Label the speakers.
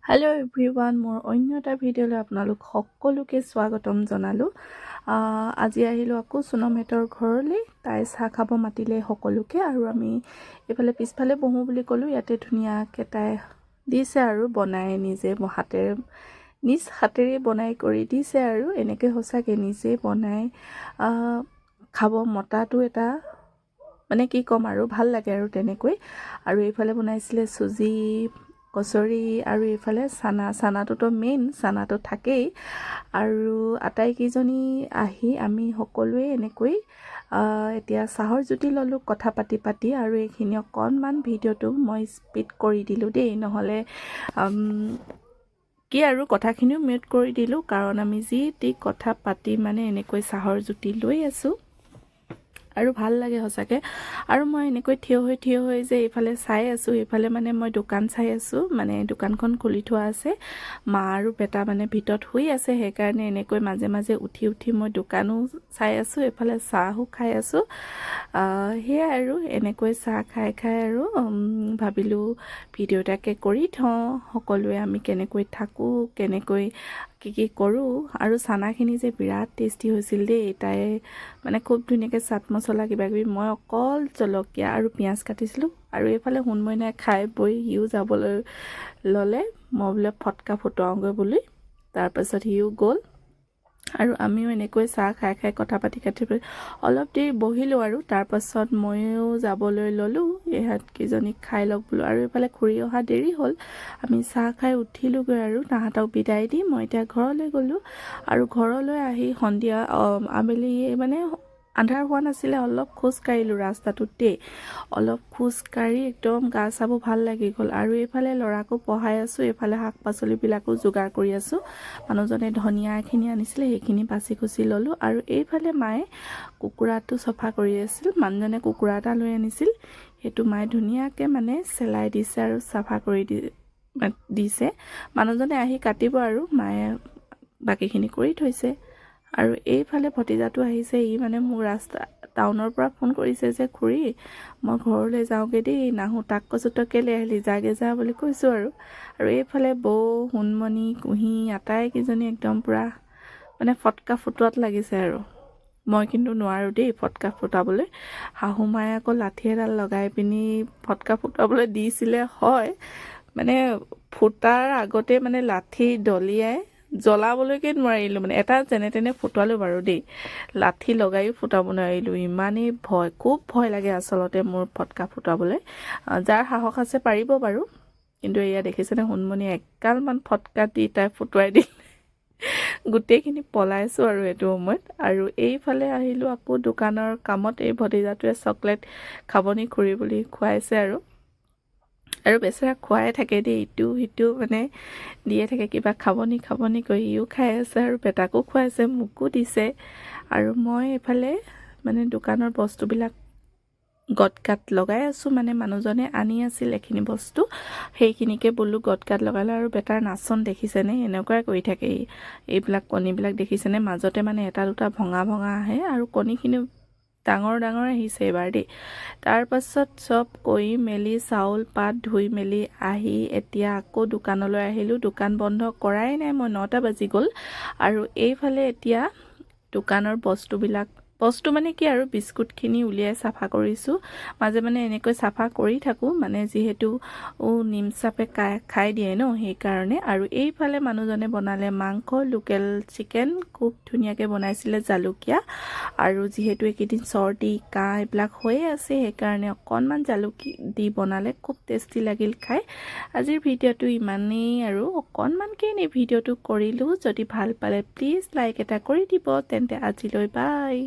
Speaker 1: Hello' everyone, মোৰ অন্য এটা ভিডিঅ'লৈ আপোনালোক সকলোকে স্বাগতম জনালোঁ। আজি আহিলোঁ আকৌ সোনমহঁতৰ ঘৰলৈ। তাই চাহ খাব মাতিলে সকলোকে, আৰু আমি এইফালে পিছফালে বহোঁ বুলি ক'লোঁ। ইয়াতে ধুনীয়াকৈ তাই দিছে আৰু বনাই নিজে নিজ হাতেৰে বনাই কৰি দিছে। আৰু এনেকৈ সঁচাকৈ নিজে বনাই খাব মতাটো এটা মানে কি ক'ম আৰু ভাল লাগে আৰু তেনেকৈ। আৰু এইফালে বনাইছিলে চুজি, কচৰি, আৰু এইফালে চানাটোতো মেইন, চানাটো থাকেই। আৰু আটাইকেইজনী আহি আমি সকলোৱে এনেকৈ এতিয়া চাহৰ জুতি ল'লোঁ কথা পাতি আৰু এইখিনি অকণমান ভিডিঅ'টো মই স্পীড কৰি দিলোঁ দেই, নহ'লে কি আৰু কথাখিনিও মিউট কৰি দিলোঁ, কাৰণ আমি যি টি কথা পাতি মানে এনেকৈ চাহৰ জুতি লৈ আছোঁ আৰু ভাল লাগে সঁচাকৈ। আৰু মই এনেকৈ থিয় হৈ যে এইফালে চাই আছোঁ, এইফালে মানে মই দোকান চাই আছোঁ, মানে দোকানখন খুলি থোৱা আছে। মা আৰু বেটা মানে ভিতৰত শুই আছে, সেইকাৰণে এনেকৈ মাজে মাজে উঠি মই দোকানো চাই আছোঁ, এইফালে চাহো খাই আছোঁ। সেয়াই আৰু এনেকৈ চাহ খাই আৰু ভাবিলোঁ ভিডিঅ' এটাকে কৰি থওঁ, সকলোৱে আমি কেনেকৈ থাকোঁ, কেনেকৈ কি কৰোঁ। আৰু চানাখিনি যে বিৰাট টেষ্টি হৈছিল দেই। তাই মানে খুব ধুনীয়াকৈ চাট মছলা কিবাকিবি, মই অকল জলকীয়া আৰু পিঁয়াজ কাটিছিলোঁ। আৰু এইফালে সোণমইনাই খাই বৈ সিও যাবলৈ ল'লে, মই বোলে ফটকা ফুটুৱাওঁগৈ বুলি। তাৰপাছত সিও গ'ল, আৰু আমিও এনেকৈ চাহ খাই কথা পাতি অলপ দেৰি বহিলোঁ। আৰু তাৰপাছত ময়ো যাবলৈ ল'লোঁ, ইহঁতকেইজনীক খাই লওক বোলো। আৰু এইফালে খুৰী অহা দেৰি হ'ল, আমি চাহ খাই উঠিলোঁগৈ আৰু তাহাঁতক বিদায় দি মই এতিয়া ঘৰলৈ গ'লোঁ। আৰু ঘৰলৈ আহি সন্ধিয়া আবেলি মানে আন্ধাৰ হোৱা নাছিলে, অলপ খোজ কাঢ়িলোঁ ৰাস্তাটোতেই, অলপ খোজকাঢ়ি একদম গা চাবোৰ ভাল লাগি গ'ল। আৰু এইফালে ল'ৰাকো পঢ়াই আছোঁ, এইফালে শাক পাচলিবিলাকো যোগাৰ কৰি আছোঁ। মানুহজনে ধনিয়া এখিনি আনিছিলে, সেইখিনি বাচি কুচি ল'লোঁ। আৰু এইফালে মায়ে কুকুৰাটো চফা কৰি আছিল, মানুহজনে কুকুৰা এটা লৈ আনিছিল, সেইটো মায়ে ধুনীয়াকৈ মানে চেলাই দিছে আৰু চাফা কৰি দিছে। মানুহজনে আহি কাটিব আৰু মায়ে বাকীখিনি কৰি থৈছে। আৰু এইফালে ভতিজাটো আহিছে, ই মানে মোৰ টাউনৰ পৰা ফোন কৰিছে যে খুৰী মই ঘৰলৈ যাওঁগৈ দেই, নাহোঁ। তাক কৈছোঁ তই কেলৈ আহিলি, যাগে যা বুলি কৈছোঁ। আৰু এইফালে বৌ, সোণমণি, কুঁহি আটাইকেইজনী একদম পূৰা মানে ফটকা ফুটোৱাত লাগিছে। আৰু মই কিন্তু নোৱাৰোঁ দেই ফটকা ফুটাবলৈ। শাহু মায়ে আকৌ লাঠি এডাল লগাই পিনি ফটকা ফুটাবলৈ দিছিলে, হয় মানে ফুটাৰ আগতে মানে লাঠি দলিয়াই জ্বলাবলৈকে নোৱাৰিলোঁ, মানে এটা যেনে তেনে ফুটালোঁ বাৰু দেই, লাঠি লগাইও ফুটাব নোৱাৰিলোঁ। ইমানেই খুব ভয় লাগে আচলতে মোৰ ফটকা ফুটাবলৈ। যাৰ সাহস আছে পাৰিব বাৰু, কিন্তু এয়া দেখিছেনে সোণমণি এগালমান ফটকা দি তাই ফুটুৱাই দিলে, গোটেইখিনি পলাইছোঁ আৰু এইটো সময়ত। আৰু এইফালে আহিলোঁ আকৌ দোকানৰ কামত, এই ভতিজাটোৱে চকলেট খাবনি খুৰী বুলি খুৱাইছে। আৰু বেচেৰা খুৱাই থাকে দেই, ইটো সিটো মানে দিয়ে থাকে, কিবা খাবনি কৰি সিও খাই আছে, আৰু বেটাকো খুৱাইছে, মোকো দিছে। আৰু মই এইফালে মানে দোকানৰ বস্তুবিলাক গটকাত লগাই আছোঁ, মানে মানুহজনে আনি আছিল এইখিনি বস্তু, সেইখিনিকে বোলো গটকাত লগালোঁ। আৰু বেটাৰ নাচন দেখিছেনে, এনেকুৱাই কৰি থাকে। এইবিলাক কণীবিলাক দেখিছেনে, মাজতে মানে এটা দুটা ভঙা আহে, আৰু কণীখিনিও ডাঙৰ আহিছে এইবাৰ দেই। তাৰপাছত চব কৰি মেলি চাউল পাত ধুই মেলি আহি এতিয়া আকৌ দোকানলৈ আহিলোঁ। দোকান বন্ধ কৰাই নাই মই, 9টা বাজি গ'ল। আৰু এইফালে এতিয়া দোকানৰ বস্তু মানে কি আৰু বিস্কুটখিনি উলিয়াই চাফা কৰিছোঁ। মাজে মানে এনেকৈ চাফা কৰি থাকোঁ, মানে যিহেতু নিম চাপে খাই দিয়ে ন, সেইকাৰণে। আৰু এইফালে মানুহজনে বনালে মাংস, লোকেল চিকেন, খুব ধুনীয়াকৈ বনাইছিলে, জালুকীয়া। আৰু যিহেতু এইকেইদিন চৰ্দি কাহ এইবিলাক হৈয়ে আছে, সেইকাৰণে অকণমান জালুক দি বনালে, খুব টেষ্টি লাগিল খাই। আজিৰ ভিডিঅ'টো ইমানেই, আৰু অকণমানকৈ এনেই ভিডিঅ'টো কৰিলোঁ। যদি ভাল পালে প্লিজ লাইক এটা কৰি দিব। তেন্তে আজিলৈ বাই।